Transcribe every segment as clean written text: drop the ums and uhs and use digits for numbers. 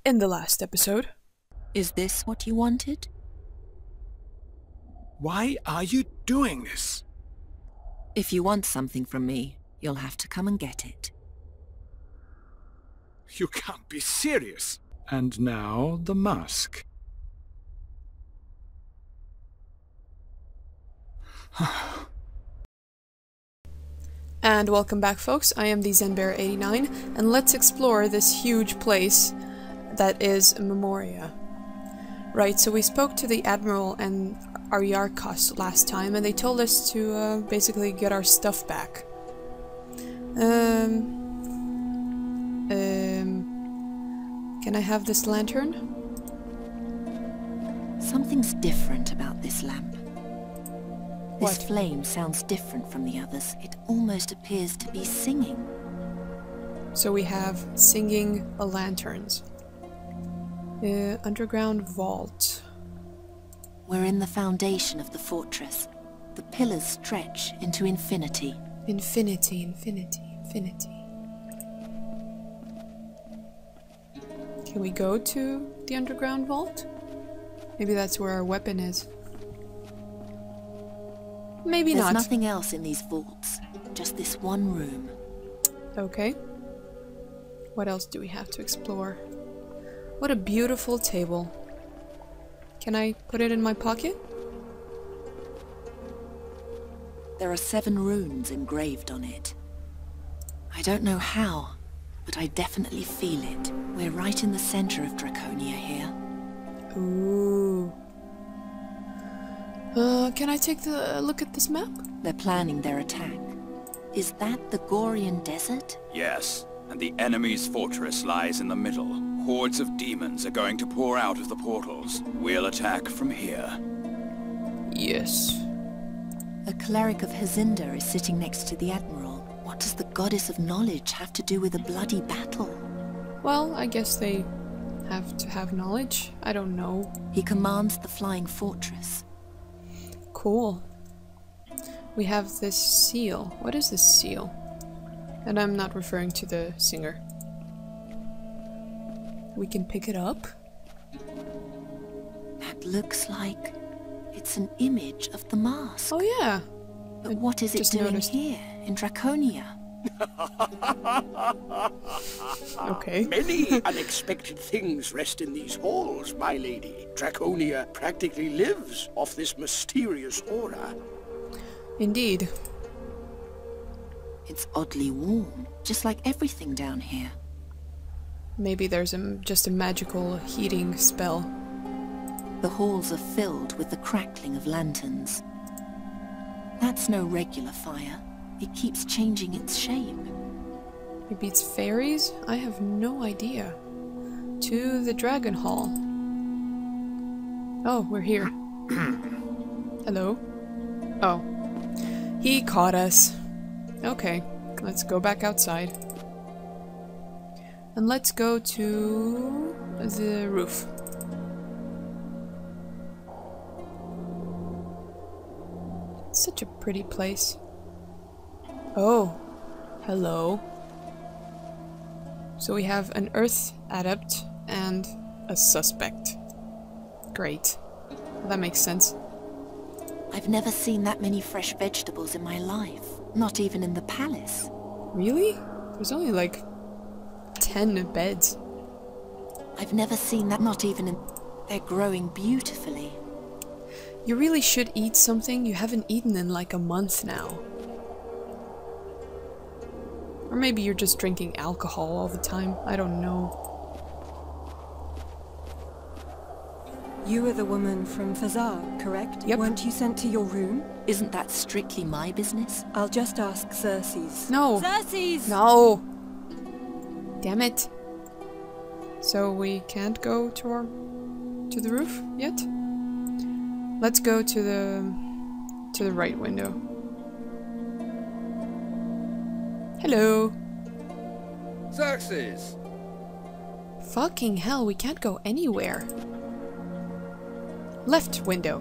in the last episode. Is this what you wanted? Why are you doing this? If you want something from me, you'll have to come and get it. You can't be serious. And now the mask. And welcome back, folks. I am the ZenBear89, and let's explore this huge place that is Memoria. Right, so we spoke to the Admiral and Ariarchos last time, and they told us to basically get our stuff back. Can I have this lantern? Something's different about this lamp. This What? flame sounds different from the others. It almost appears to be singing. So we have singing lanterns. Underground vault. We're in the foundation of the fortress. The pillars stretch into infinity. Infinity, infinity, infinity. Can we go to the underground vault? Maybe that's where our weapon is. Maybe There's not. nothing else in these vaults. Just this one room. Okay. What else do we have to explore? What a beautiful table. Can I put it in my pocket? There are 7 runes engraved on it. I don't know how, but I definitely feel it. We're right in the center of Draconia here. Ooh. Can I take a look at this map? They're planning their attack. Is that the Gorian Desert? Yes, and the enemy's fortress lies in the middle. Hordes of demons are going to pour out of the portals. We'll attack from here. Yes. A cleric of Hazinda is sitting next to the Admiral. What does the goddess of knowledge have to do with a bloody battle? Well, I guess they have to have knowledge. I don't know. He commands the flying fortress. Cool. We have this seal. What is this seal? And I'm not referring to the singer. We can pick it up. That looks like it's an image of the mask. Oh yeah. But what is it just doing noticed. here in Draconia? Okay. Many unexpected things rest in these halls, my lady. Draconia practically lives off this mysterious aura. Indeed. It's oddly warm, just like everything down here. Maybe there's just a magical heating spell. The halls are filled with the crackling of lanterns. That's no regular fire. It keeps changing its shape. Maybe it's fairies? I have no idea. To the Dragon Hall. Oh, we're here. Hello? Oh. He caught us. Okay, let's go back outside. And let's go to the roof. Such a pretty place. Oh, hello. So we have an Earth adept and a suspect. Great. That makes sense. I've never seen that many fresh vegetables in my life. Not even in the palace. Really? There's only like 10 beds. I've never seen that, not even in... They're growing beautifully. You really should eat something you haven't eaten in like a month now. Or maybe you're just drinking alcohol all the time. I don't know. You are the woman from Fasar, correct? Yep. Weren't you sent to your room? Isn't that strictly my business? I'll just ask Xerxes. No! Xerxes! No! Damn it. So we can't go to the roof yet? Let's go to the right window. Hello. Xerxes! Fucking hell, we can't go anywhere. Left window.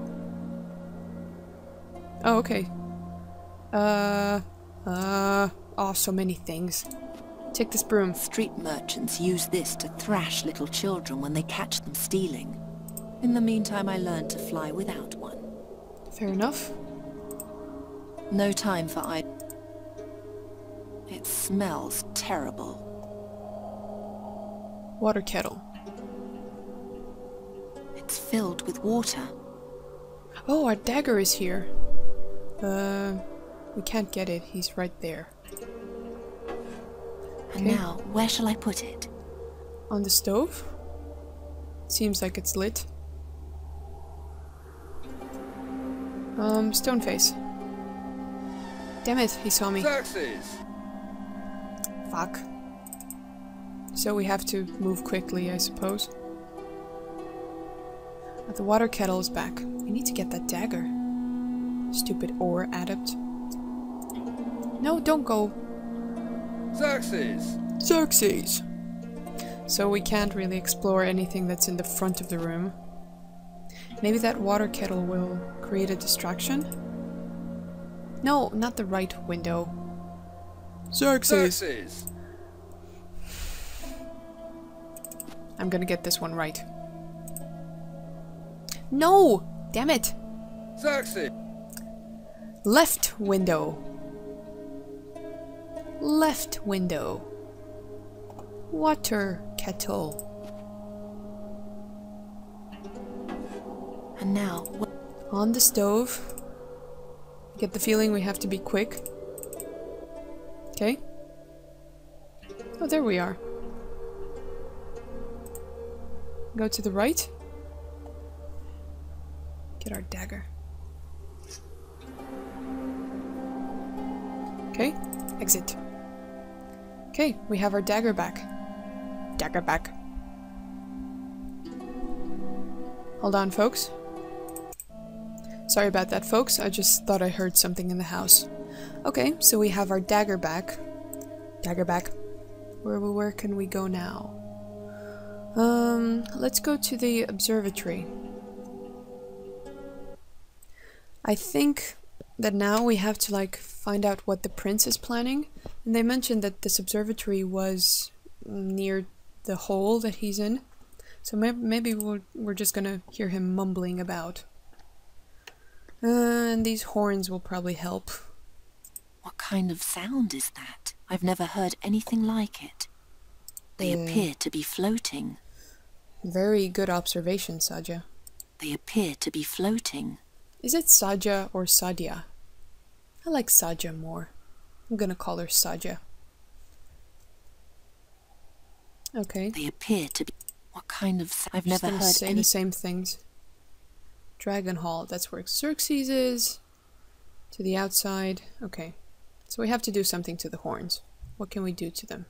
Oh, okay. Oh, so many things. Take this broom. Street merchants use this to thrash little children when they catch them stealing. In the meantime, I learned to fly without one. Fair enough. No time for It smells terrible. Water kettle. It's filled with water. Oh, our dagger is here. We can't get it. He's right there. And now, where shall I put it? On the stove? Seems like it's lit. Stone face. Damn it, he saw me. Xerxes! Fuck. So we have to move quickly, I suppose. But the water kettle is back. We need to get that dagger. Stupid ore adept. No, don't go. Xerxes! Xerxes! So we can't really explore anything that's in the front of the room. Maybe that water kettle will create a distraction? No, not the right window. Xerxes! Xerxes! I'm gonna get this one right. No! Damn it! Xerxes! Left window. Left window. Water kettle. And now, On the stove. Get the feeling we have to be quick. Okay. Oh, there we are. Go to the right. Get our dagger. Okay, exit. Okay, we have our dagger back. Dagger back. Hold on, folks. Sorry about that, folks. I just thought I heard something in the house. Okay, so we have our dagger back. Dagger back. Where can we go now? Let's go to the observatory. I think that now we have to, like, find out what the prince is planning. And they mentioned that this observatory was near the hole that he's in. So maybe we're just gonna hear him mumbling about. And these horns will probably help. what kind of sound is that? I've never heard anything like it. They appear to be floating. Very good observation, Sadja. They appear to be floating. Is it Sadja or Sadja? I like Sadja more. I'm gonna call her Sadja. Okay. They appear to be... What kind of... I've never heard say the same things. Dragon Hall, that's where Xerxes is. To the outside. Okay. So we have to do something to the horns. What can we do to them?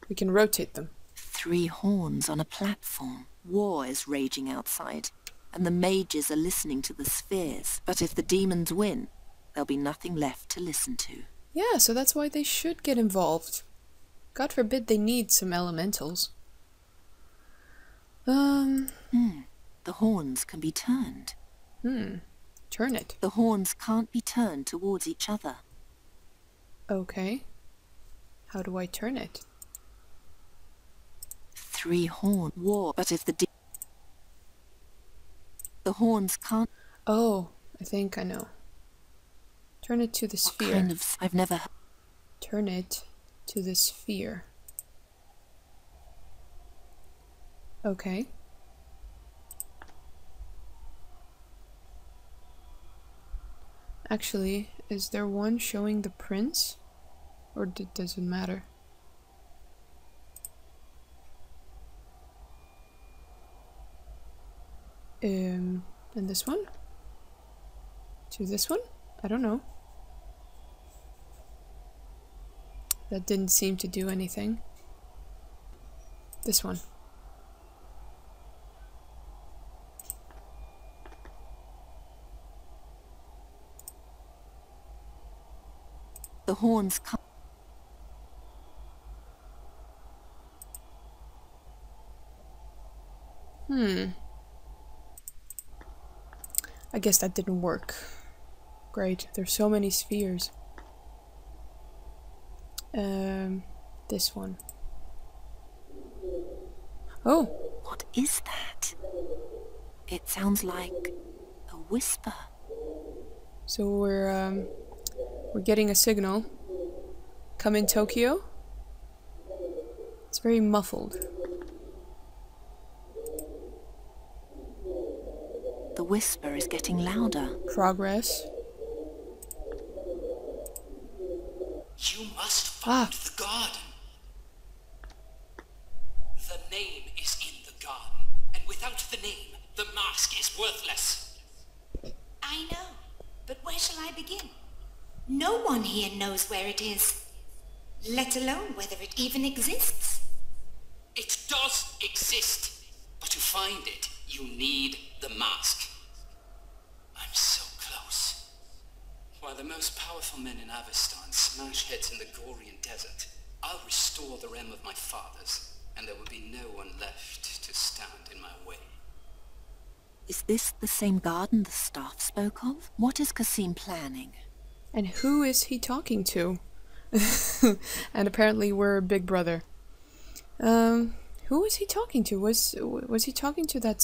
We can rotate them. 3 horns on a platform. War is raging outside, and the mages are listening to the spheres. But if the demons win, there'll be nothing left to listen to. Yeah, so that's why they should get involved. God forbid they need some elementals. The horns can be turned. Turn it. The horns can't be turned towards each other. Okay. How do I turn it? 3 horn war, but if the horns can't... Oh, I think I know. Turn it to the sphere. Kind of... I've never... Turn it to the sphere. Okay. Actually, is there one showing the prince? Or does it matter? And this one? To this one? I don't know. That didn't seem to do anything. This one. The horns can't... I guess that didn't work. Great, there's so many spheres. This one. Oh! What is that? It sounds like a whisper. So we're getting a signal. Come in, Tokyo. It's very muffled. The whisper is getting louder. Progress. You must find the garden. The name is in the garden, and without the name, the mask is worthless. I know, but where shall I begin? No one here knows where it is, let alone whether it even exists. It does exist, but to find it, you need the mask. I'm so close. While the most powerful men in Avestan smash heads in the Gorian Desert, I'll restore the realm of my fathers, and there will be no one left to stand in my way. Is this the same garden the staff spoke of? What is Kasim planning? And who is he talking to? And apparently we're Big Brother. Who was he talking to? Was he talking to that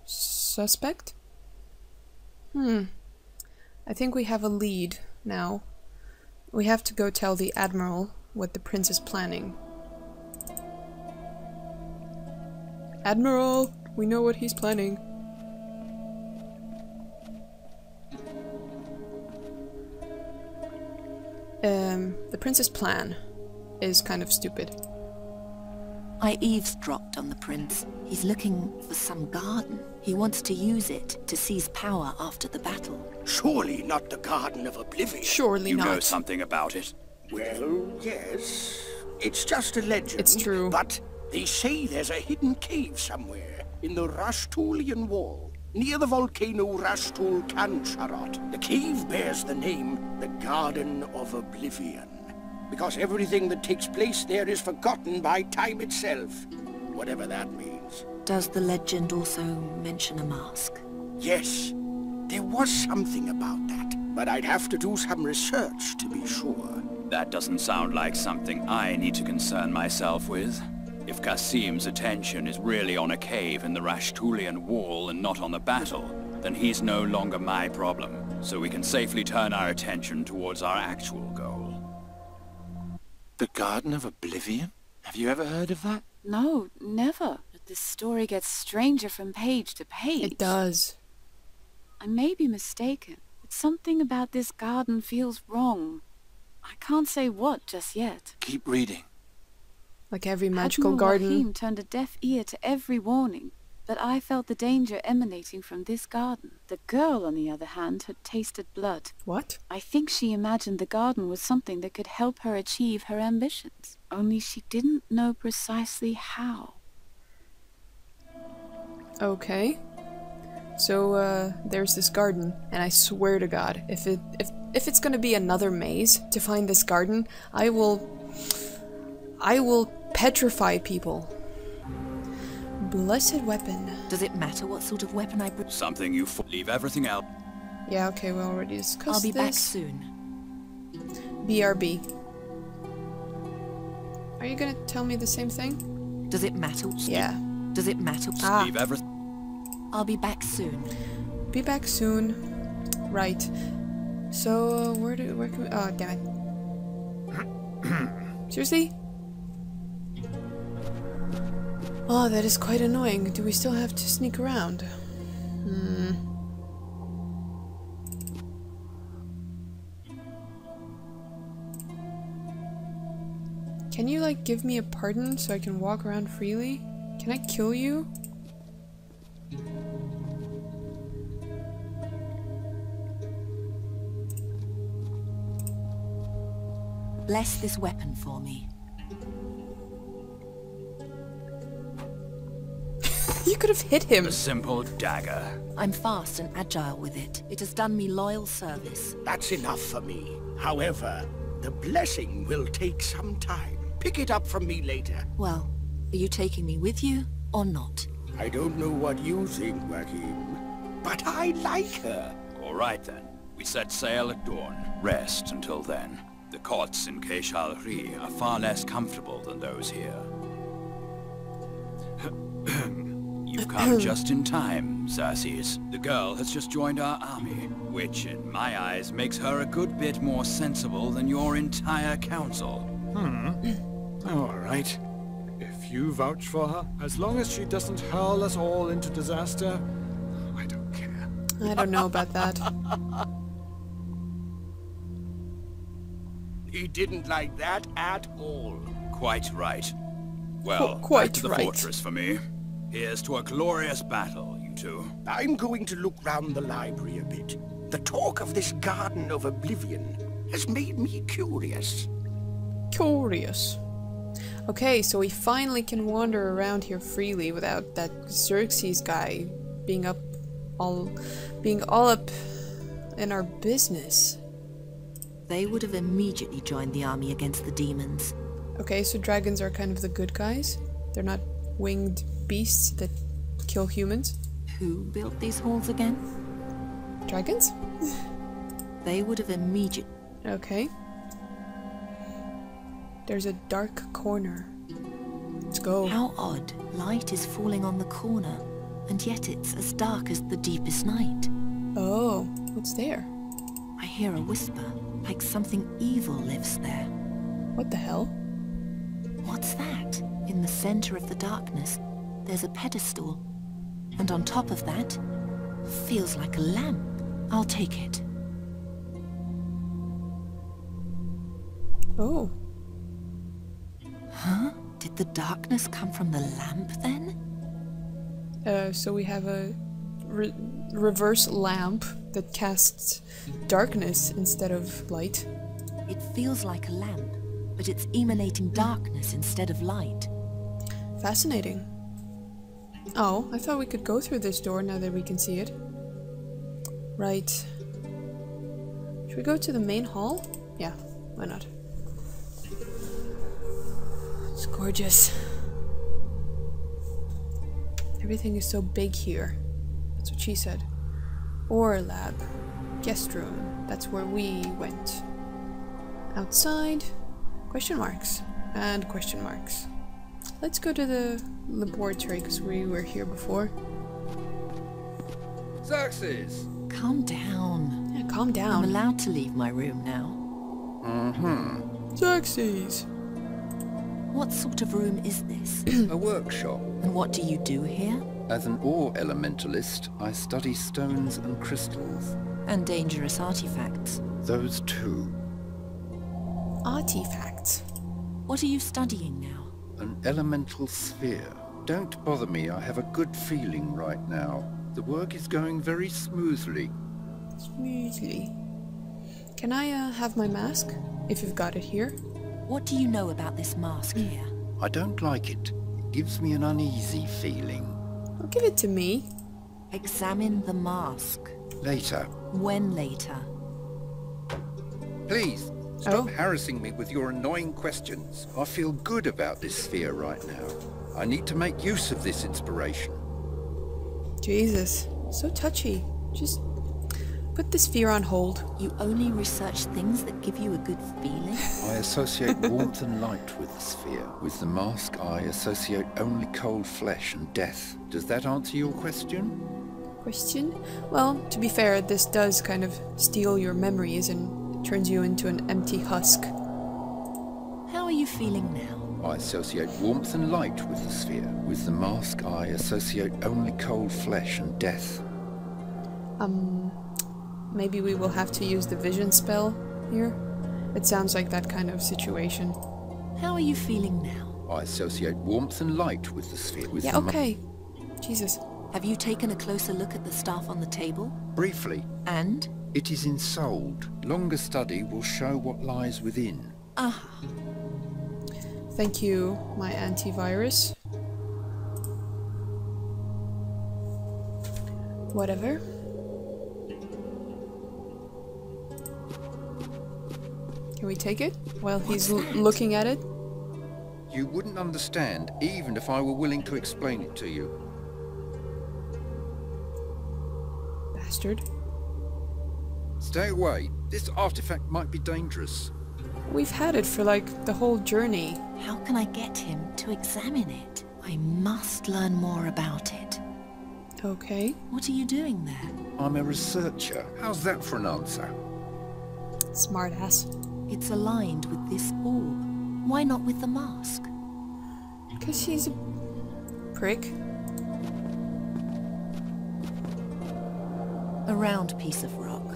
suspect? I think we have a lead now. We have to go tell the Admiral what the Prince is planning. Admiral, we know what he's planning. The Prince's plan is kind of stupid. I eavesdropped on the Prince. He's looking for some garden. He wants to use it to seize power after the battle. Surely not the Garden of Oblivion. Surely not. You know something about it? Well, yes. It's just a legend. It's true. But they say there's a hidden cave somewhere in the Rashtulian Wall, near the volcano Rashtul Kancharot. The cave bears the name the Garden of Oblivion, because everything that takes place there is forgotten by time itself, whatever that means. Does the legend also mention a mask? Yes, there was something about that, but I'd have to do some research to be sure. That doesn't sound like something I need to concern myself with. If Kasim's attention is really on a cave in the Rashtulian Wall and not on the battle, then he's no longer my problem, so we can safely turn our attention towards our actual goal. The Garden of Oblivion? Have you ever heard of that? No, never. But this story gets stranger from page to page. It does. I may be mistaken, but something about this garden feels wrong. I can't say what just yet. Keep reading. Like every magical Admiral garden. Rahim turned a deaf ear to every warning, but I felt the danger emanating from this garden. The girl, on the other hand, had tasted blood. What? I think she imagined the garden was something that could help her achieve her ambitions. Only she didn't know precisely how. Okay. So, there's this garden, and I swear to God, if it's gonna be another maze to find this garden, I will petrify people. Blessed weapon. Does it matter what sort of weapon I bring? Something you leave everything else. Yeah, okay, we already discussed I'll be this. back soon. BRB. Are you gonna tell me the same thing? Does it matter? Yeah. Does it matter? Ah. Leave everything. I'll be back soon. Be back soon. Right. So, where can we... Oh, damn it. Seriously? Oh, that is quite annoying. Do we still have to sneak around? Can you, like, give me a pardon so I can walk around freely? Can I kill you? Bless this weapon for me. You could have hit him. A simple dagger. I'm fast and agile with it. It has done me loyal service. That's enough for me. However, the blessing will take some time. Pick it up from me later. Well, are you taking me with you or not? I don't know what you think, Joachim, but I like her. All right then. We set sail at dawn. Rest until then. The cots in Keshalri are far less comfortable than those here. You've come just in time, Xerxes. The girl has just joined our army, which in my eyes makes her a good bit more sensible than your entire council. All right. If you vouch for her, as long as she doesn't hurl us all into disaster, I don't care. I don't know about that. He didn't like that at all. Quite right. Well, Quite back to the right. fortress for me. Here's to a glorious battle, you two. I'm going to look round the library a bit. The talk of this Garden of Oblivion has made me curious. Curious. Okay, so we finally can wander around here freely without that Xerxes guy being all up in our business. They would have immediately joined the army against the demons. Okay, so dragons are kind of the good guys. They're not winged beasts that kill humans. Who built these halls again? Dragons? They would have immediately... Okay. There's a dark corner. Let's go. How odd. Light is falling on the corner, and yet it's as dark as the deepest night. Oh, what's there? I hear a whisper, like something evil lives there. What the hell? What's that? In the center of the darkness, there's a pedestal. And on top of that, feels like a lamp. I'll take it. Oh. Huh? Did the darkness come from the lamp then? So we have a reverse lamp that casts darkness instead of light. It feels like a lamp, but it's emanating darkness instead of light. Fascinating. Oh, I thought we could go through this door now that we can see it. Right. Should we go to the main hall? Yeah, why not? It's gorgeous. Everything is so big here. That's what she said. Or lab. Guest room. That's where we went. Outside. Question marks. And question marks. Let's go to the laboratory because we were here before. Xerxes! Calm down. Yeah, calm down. I'm allowed to leave my room now. Xerxes! What sort of room is this? A workshop. And what do you do here? As an ore elementalist, I study stones and crystals. And dangerous artifacts. Those too. Artifacts. What are you studying now? An elemental sphere. Don't bother me, I have a good feeling right now. The work is going very smoothly. Smoothly. Can I have my mask? If you've got it here. What do you know about this mask here? I don't like it. It gives me an uneasy feeling. Well, give it to me. Examine the mask. Later. When later? Please, stop harassing me with your annoying questions. I feel good about this sphere right now. I need to make use of this inspiration. Jesus, so touchy. Just put this fear on hold. You only research things that give you a good feeling? I associate warmth and light with the sphere. With the mask, I associate only cold flesh and death. Does that answer your question? Question? Well, to be fair, this does kind of steal your memories and turns you into an empty husk. How are you feeling now? I associate warmth and light with the sphere. With the mask, I associate only cold flesh and death. Maybe we will have to use the vision spell here. It sounds like that kind of situation. How are you feeling now? I associate warmth and light with the sphere. With yeah, okay. Jesus. Have you taken a closer look at the staff on the table? Briefly. And? It is ensouled. Longer study will show what lies within. Ah. Thank you, my antivirus. Whatever. Can we take it while he's looking at it? You wouldn't understand even if I were willing to explain it to you. Bastard. Stay away. This artifact might be dangerous. We've had it for like the whole journey. How can I get him to examine it? I must learn more about it. Okay. What are you doing there? I'm a researcher. How's that for an answer? Smart ass. It's aligned with this orb. Why not with the mask? Because he's a prick. A round piece of rock.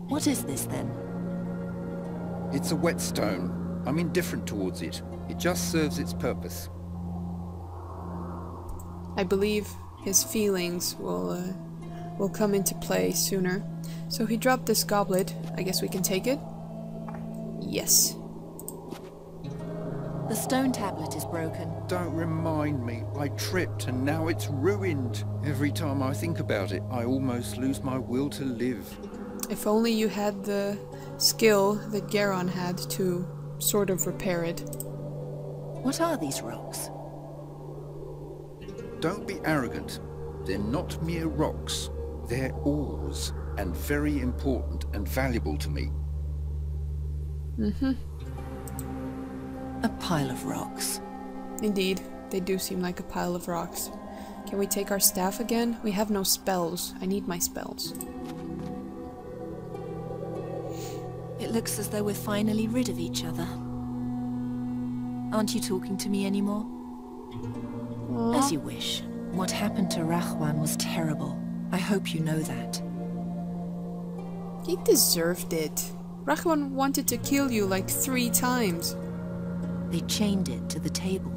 What is this then? It's a whetstone. I'm indifferent towards it. It just serves its purpose. I believe his feelings will come into play sooner. So he dropped this goblet. I guess we can take it? Yes. The stone tablet is broken. Don't remind me. I tripped and now it's ruined. Every time I think about it, I almost lose my will to live. If only you had the skill that Gorian had to sort of repair it. What are these rocks? Don't be arrogant. They're not mere rocks. They're ores, and very important and valuable to me. Mm-hmm. A pile of rocks. Indeed, they do seem like a pile of rocks. Can we take our staff again? We have no spells. I need my spells. It looks as though we're finally rid of each other. Aren't you talking to me anymore? Aww. As you wish. What happened to Rahwan was terrible. I hope you know that. He deserved it. Rahwan wanted to kill you like 3 times. They chained it to the table.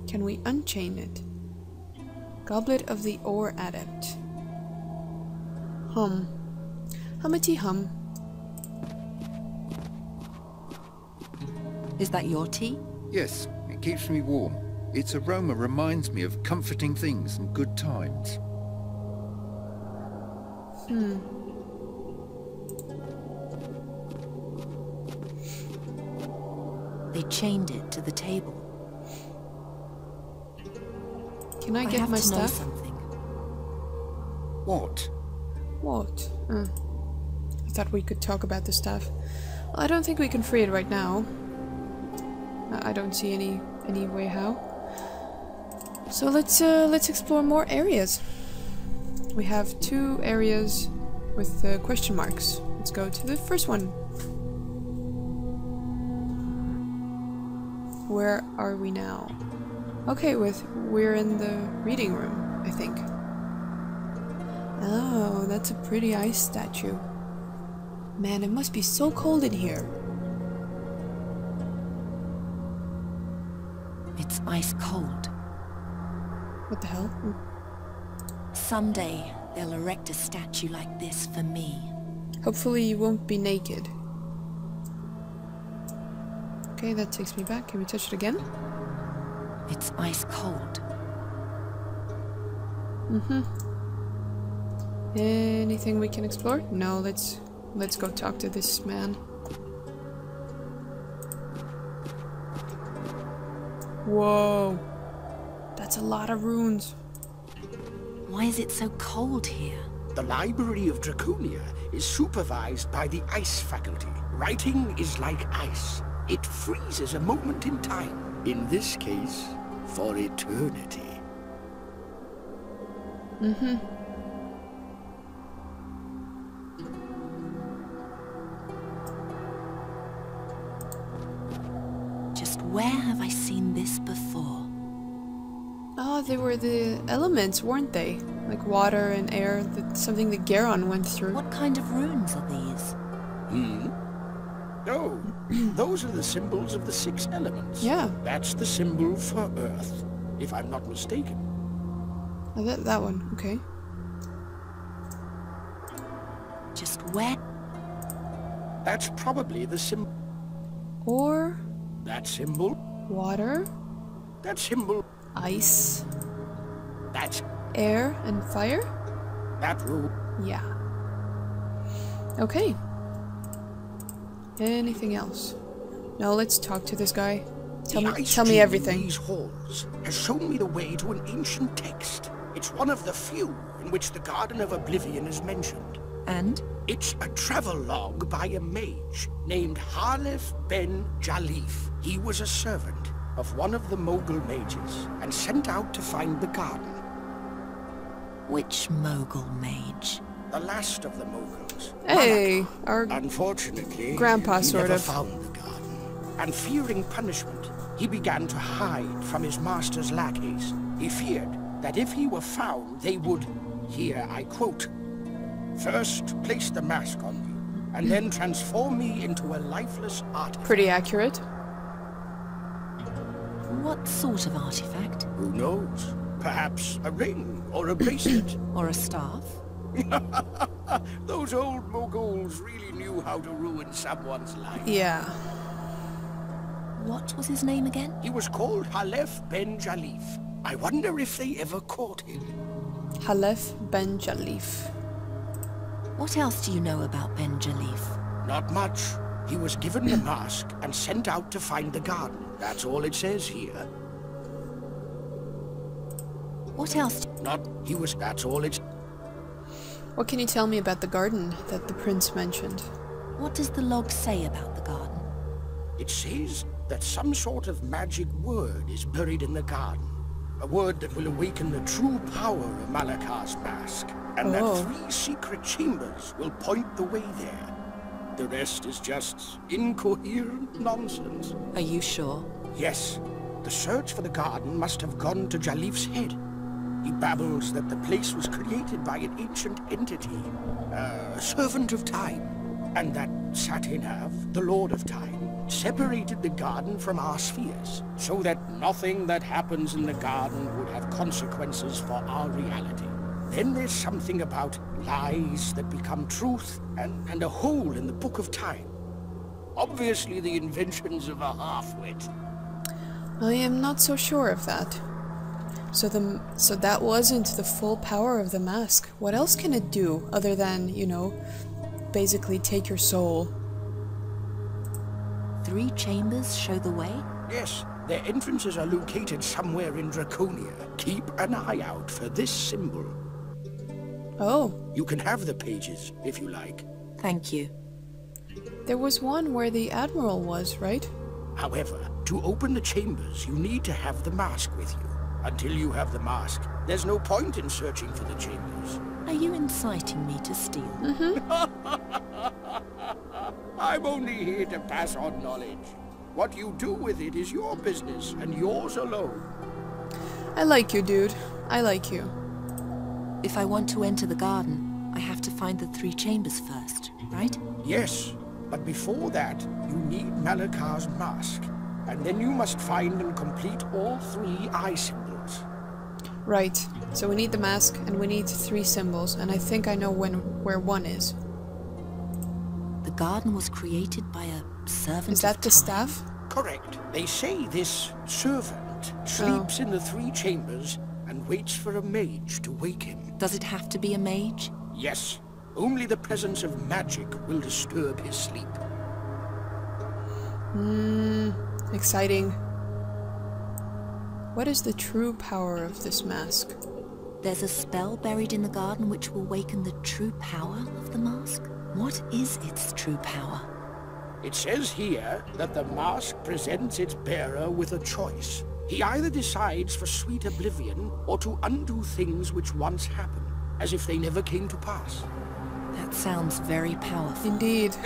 Can we unchain it? Goblet of the Ore Adept. Hum. Hummity hum. Is that your tea? Yes, it keeps me warm. Its aroma reminds me of comforting things and good times. They chained it to the table. Can I get my to know stuff? something. What? What? I thought we could talk about the stuff. Well, I don't think we can free it right now. I don't see any way how. So let's explore more areas. We have 2 areas with question marks. Let's go to the first one. Where are we now? Okay, we're in the reading room, I think. Oh, that's a pretty ice statue. Man, it must be so cold in here. It's ice cold. What the hell? Someday, they'll erect a statue like this for me. Hopefully you won't be naked. Okay, that takes me back. Can we touch it again? It's ice cold. Anything we can explore? No, let's go talk to this man. Whoa. That's a lot of runes. Why is it so cold here? The Library of Draconia is supervised by the Ice Faculty. Writing is like ice. It freezes a moment in time. In this case, for eternity. Just where have I seen this before? Oh, they were the elements, weren't they? Like water and air, something that Gorian went through. What kind of runes are these? Oh, those are the symbols of the 6 elements. Yeah. That's the symbol for Earth, if I'm not mistaken. Oh, that one, okay. Just where? That's probably the symbol. Or That symbol. water, That symbol. ice, That's air, and fire? that rule. Yeah. Okay. Anything else? No, let's talk to this guy. Tell me everything. These halls has shown me the way to an ancient text. It's one of the few in which the Garden of Oblivion is mentioned. And? It's a travelogue by a mage named Halef ben Jalif. He was a servant of one of the Mogul mages and sent out to find the garden. Which Mogul mage? The last of the Moguls. Hey, our unfortunately, grandpa he sort never of found the garden. And fearing punishment, he began to hide from his master's lackeys. He feared that if he were found, they would, here I quote, "First place the mask on me, and then transform me into a lifeless artifact." pretty accurate. What sort of artifact? Who knows? Perhaps a ring, or a bracelet. Or a staff? Those old Moguls really knew how to ruin someone's life. Yeah. What was his name again? He was called Halef ben Jalif. I wonder if they ever caught him. Halef ben Jalif. What else do you know about Ben Jalif? Not much. He was given the mask and sent out to find the garden. That's all it says here. What else? That's all it's... What can you tell me about the garden that the prince mentioned? What does the log say about the garden? It says that some sort of magic word is buried in the garden. A word that will awaken the true power of Malakar's mask. And that 3 secret chambers will point the way there. The rest is just incoherent nonsense. Are you sure? Yes. The search for the garden must have gone to Jalif's head. He babbles that the place was created by an ancient entity, a servant of time, and that Satinav, the Lord of Time, separated the garden from our spheres, so that nothing that happens in the garden would have consequences for our reality. Then there's something about lies that become truth, and a hole in the Book of Time. Obviously the inventions of a half-wit. I am not so sure of that. So that wasn't the full power of the mask. What else can it do other than, you know, basically take your soul? 3 chambers show the way? Yes, their entrances are located somewhere in Draconia. Keep an eye out for this symbol. Oh. You can have the pages, if you like. Thank you. There was one where the Admiral was, right? However, to open the chambers, you need to have the mask with you. Until you have the mask, there's no point in searching for the chambers. Are you inciting me to steal? I'm only here to pass on knowledge. What you do with it is your business, and yours alone. I like you, dude. I like you. If I want to enter the garden, I have to find the 3 chambers first, right? Yes, but before that, you need Malakar's mask. And then you must find and complete all 3 eye symbols. Right. So we need the mask, and we need 3 symbols, and I think I know where one is. The garden was created by a servant. Is that the staff? Correct. They say this servant sleeps in the 3 chambers and waits for a mage to wake him. Does it have to be a mage? Yes. Only the presence of magic will disturb his sleep. Exciting. What is the true power of this mask? There's a spell buried in the garden which will waken the true power of the mask? What is its true power? It says here that the mask presents its bearer with a choice. He either decides for sweet oblivion or to undo things which once happened, as if they never came to pass. That sounds very powerful. Indeed.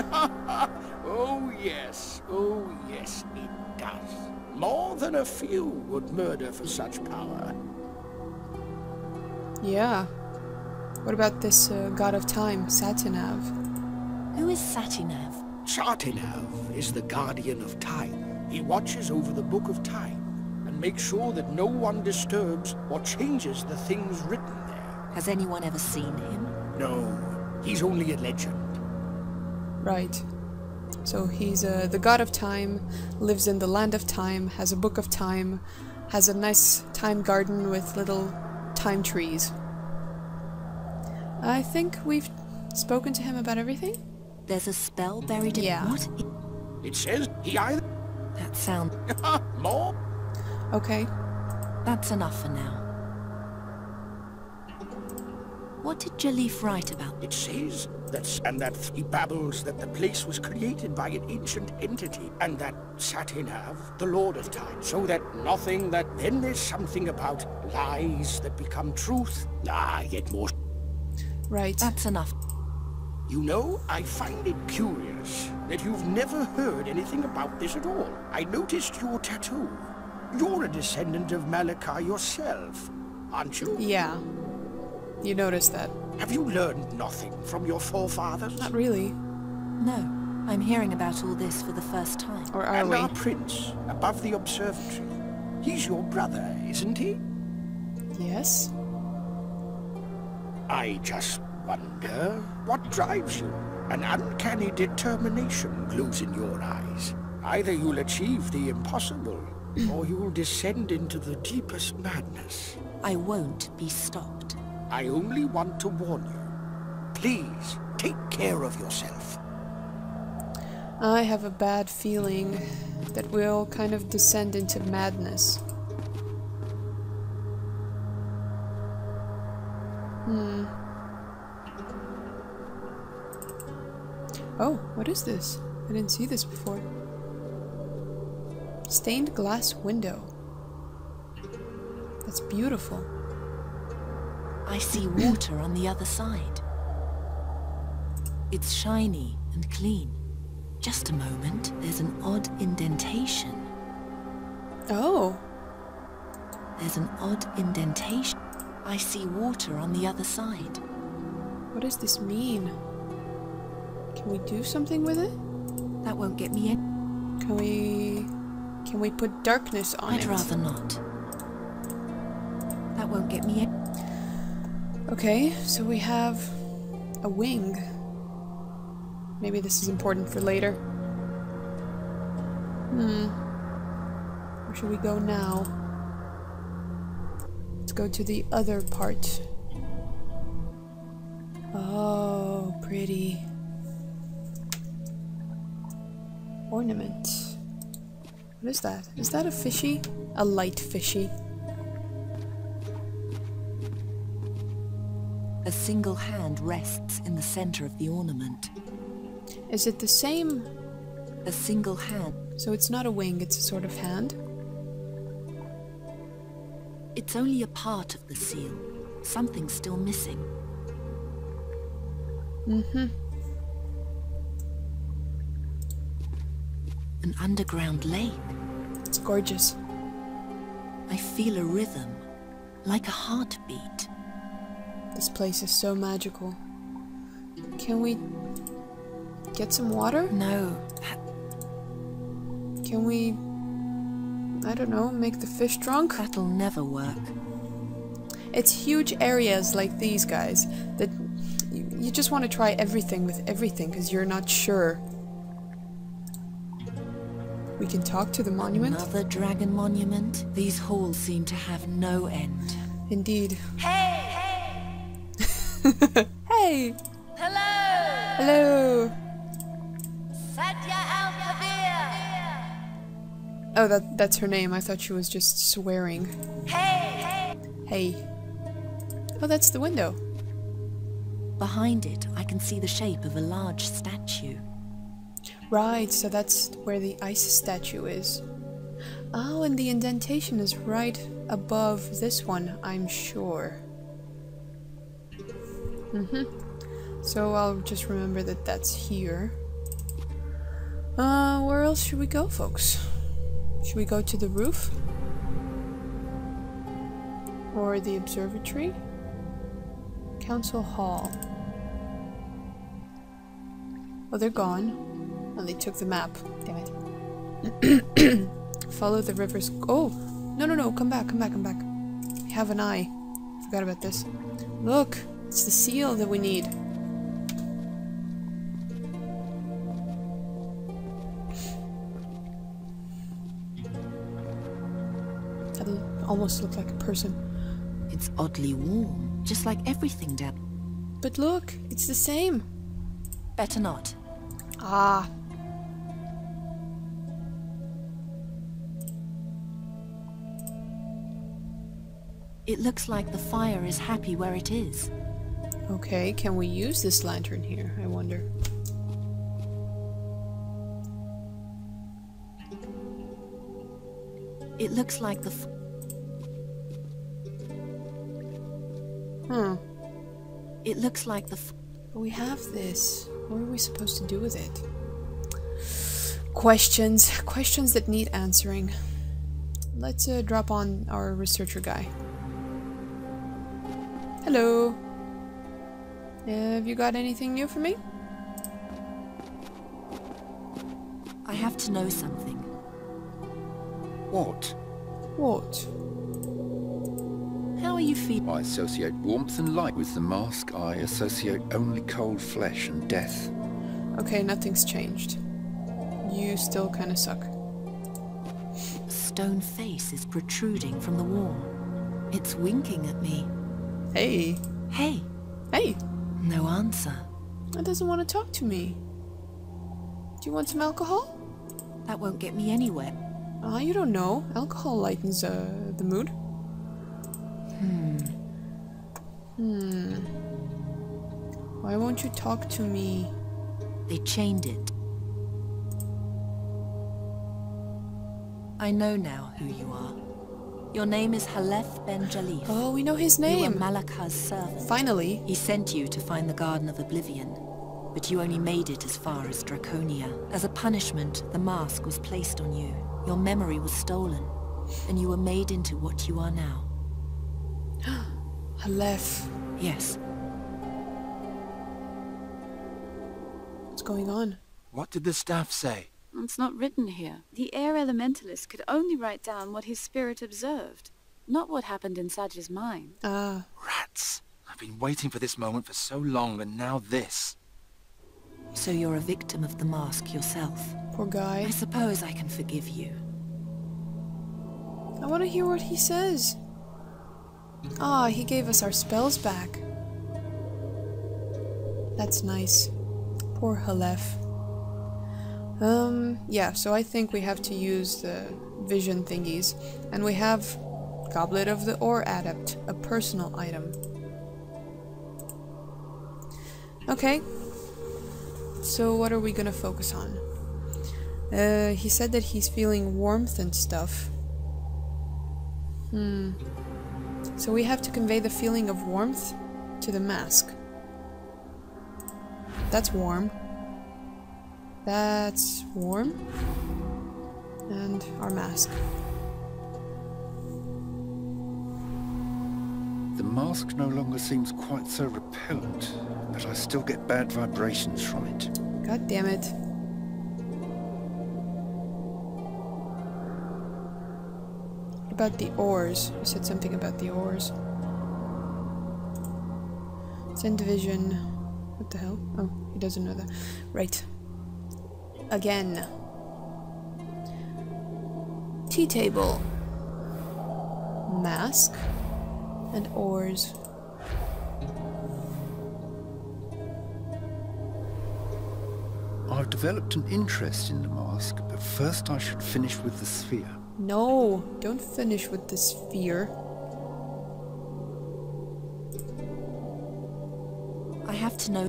Oh yes, it does. More than a few would murder for such power. Yeah. What about this god of time, Satinav? Who is Satinav? Satinav is the guardian of time. He watches over the Book of Time and makes sure that no one disturbs or changes the things written there. Has anyone ever seen him? No, he's only a legend. Right. So he's the god of time, lives in the land of time, has a book of time, has a nice time garden with little time trees. I think we've spoken to him about everything? There's a spell buried in... What? It says he either... That sounds... More? Okay. That's enough for now. What did Jalif write about? It says that he babbles that the place was created by an ancient entity, and that Satinav, the Lord of Time, so that nothing that... Then there's something about lies that become truth. Yet more... Right. That's enough. You know, I find it curious that you've never heard anything about this at all. I noticed your tattoo. You're a descendant of Malachi yourself, aren't you? Yeah. You noticed that. Have you learned nothing from your forefathers? Not really. No, I'm hearing about all this for the first time. Or are we? And our prince, above the observatory. He's your brother, isn't he? Yes. I just wonder what drives you. An uncanny determination glows in your eyes. Either you'll achieve the impossible, or you'll descend into the deepest madness. I won't be stopped. I only want to warn you. Please, take care of yourself. I have a bad feeling that we'll kind of descend into madness. Oh, what is this? I didn't see this before. Stained glass window. That's beautiful. I see water on the other side. It's shiny and clean. Just a moment, there's an odd indentation. Oh. There's an odd indentation. I see water on the other side. What does this mean? Can we do something with it? That won't get me in. Can we put darkness on it? I'd rather not. That won't get me in. Okay, so we have a wing. Maybe this is important for later. Where should we go now? Let's go to the other part. Oh, pretty. Ornament. What is that? Is that a fishy? A light fishy. A single hand rests in the center of the ornament. Is it the same? A single hand. So it's not a wing, it's a sort of hand? It's only a part of the seal. Something's still missing. An underground lake. It's gorgeous. I feel a rhythm, like a heartbeat. This place is so magical. Can we get some water? No. Can we, I don't know, make the fish drunk? That'll never work. It's huge areas like these guys that you just want to try everything with everything because you're not sure. We can talk to the monument. Another dragon monument? These halls seem to have no end. Indeed. Hey! Hey! Hello! Hello! Sadja al-Kabir! Oh, that's her name. I thought she was just swearing. Hey! Hey. Oh, that's the window. Behind it, I can see the shape of a large statue. Right, so that's where the ice statue is. Oh, and the indentation is right above this one, I'm sure. So I'll just remember that that's here. Where else should we go, folks? Should we go to the roof? Or the observatory? Council Hall. Oh, they're gone. Oh, they took the map. Damn it. Follow the river's... Oh! No, come back. I have an eye. Forgot about this. Look! It's the seal that we need. That almost looked like a person. It's oddly warm, just like everything down. But look! It's the same! Better not. Ah! It looks like the fire is happy where it is. Okay, can we use this lantern here, I wonder? It looks like the... It looks like the... But we have this. What are we supposed to do with it? Questions. Questions that need answering. Let's drop on our researcher guy. Hello. Have you got anything new for me? I have to know something. What? What? How are you feeling? I associate warmth and light with the mask. I associate only cold flesh and death. Okay, nothing's changed. You still kind of suck. A stone face is protruding from the wall. It's winking at me. Hey. Hey. Hey. No answer. It doesn't want to talk to me. Do you want some alcohol? That won't get me anywhere. You don't know. Alcohol lightens the mood. Why won't you talk to me? They chained it. I know now who you are. Your name is Halef Ben Jalif. Oh, we know his name. You were Malakah's servant. Finally. He sent you to find the Garden of Oblivion, but you only made it as far as Draconia. As a punishment, the mask was placed on you. Your memory was stolen, and you were made into what you are now. Halef. Yes. What's going on? What did the staff say? It's not written here. The air elementalist could only write down what his spirit observed, not what happened in Sadja's mind. Rats. I've been waiting for this moment for so long, and now this. So you're a victim of the mask yourself. Poor guy. I suppose I can forgive you. I want to hear what he says. He gave us our spells back. That's nice. Poor Halef. Yeah, so I think we have to use the vision thingies. And we have Goblet of the Ore Adept, a personal item. Okay. So what are we gonna focus on? He said that he's feeling warmth and stuff. So we have to convey the feeling of warmth to the mask. That's warm. That's warm. And our mask. The mask no longer seems quite so repellent, but I still get bad vibrations from it. God damn it. What about the ores? You said something about the ores. Send vision. What the hell? Oh, he doesn't know that. Right. Again. Tea table. Mask. And ores. I've developed an interest in the mask, but first I should finish with the sphere. No, don't finish with the sphere. I have to know...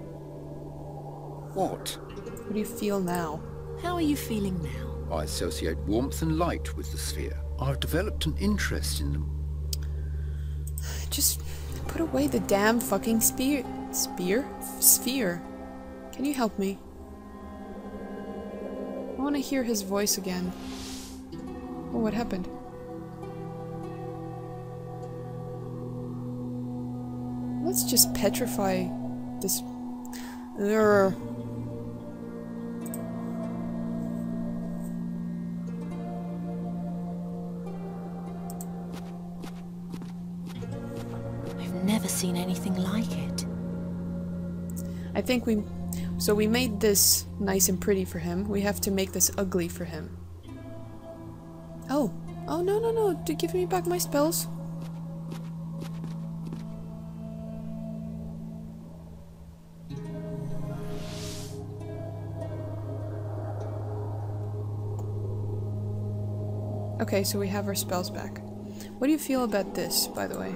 What? What do you feel now? How are you feeling now? I associate warmth and light with the sphere. I've developed an interest in them. Just put away the damn fucking sphere. Sphere? Can you help me? I want to hear his voice again. Oh, what happened? Let's just petrify this... Urgh. I've never seen anything like it. I think we... So we made this nice and pretty for him. We have to make this ugly for him. Oh. Oh, no, no, no. Give me back my spells. Okay, so we have our spells back. What do you feel about this, by the way?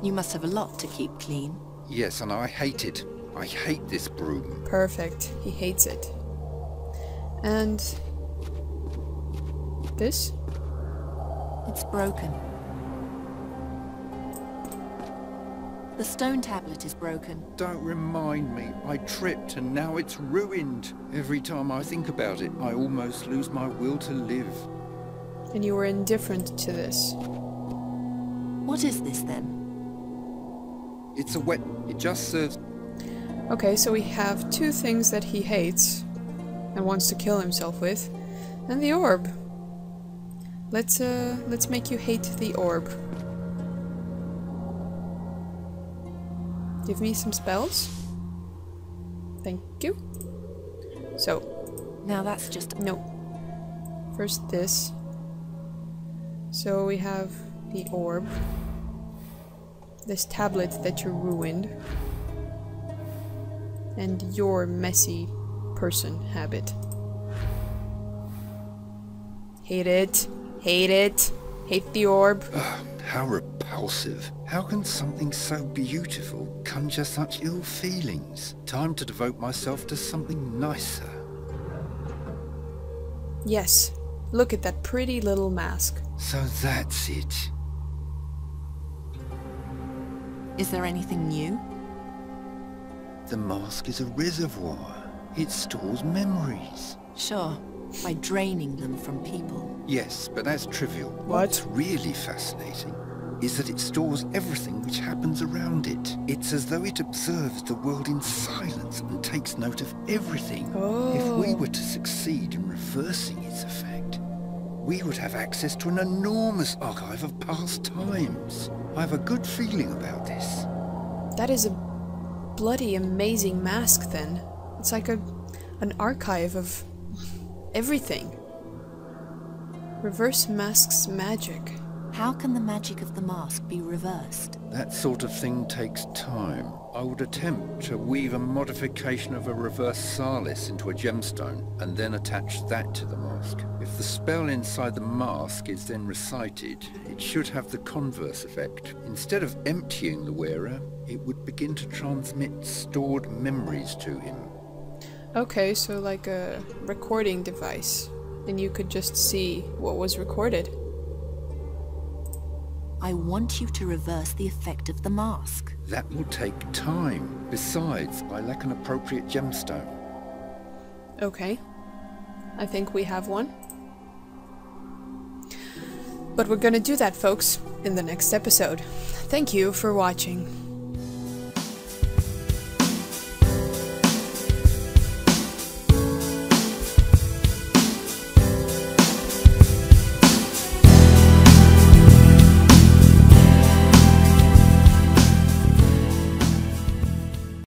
You must have a lot to keep clean. Yes, and I hate it. I hate this broom. Perfect. He hates it. And... this? It's broken. The stone tablet is broken. Don't remind me. I tripped and now it's ruined. Every time I think about it, I almost lose my will to live. And you were indifferent to this. What is this then? It's a wet... It just serves... Okay, so we have two things that he hates and wants to kill himself with, and the orb. Let's make you hate the orb. Give me some spells. Thank you. So. Now that's just... No. First this. So we have the orb. This tablet that you ruined. And your messy person habit. Hate it. Hate it. Hate the orb. Ugh, how repulsive. How can something so beautiful conjure such ill feelings? Time to devote myself to something nicer. Yes. Look at that pretty little mask. So that's it. Is there anything new? The mask is a reservoir. It stores memories. Sure. By draining them from people. Yes, but that's trivial. What? What's really fascinating is that it stores everything which happens around it. It's as though it observes the world in silence and takes note of everything. Oh. If we were to succeed in reversing its effect, we would have access to an enormous archive of past times. I have a good feeling about this. That is a bloody amazing mask then. It's like an archive of everything. Reverse mask's magic. How can the magic of the mask be reversed? That sort of thing takes time. I would attempt to weave a modification of a reverse Salis into a gemstone, and then attach that to the mask. If the spell inside the mask is then recited, it should have the converse effect. Instead of emptying the wearer, it would begin to transmit stored memories to him. Okay, so like a recording device. And you could just see what was recorded. I want you to reverse the effect of the mask. That will take time. Besides, I lack an appropriate gemstone. Okay. I think we have one. But we're gonna do that, folks, in the next episode. Thank you for watching.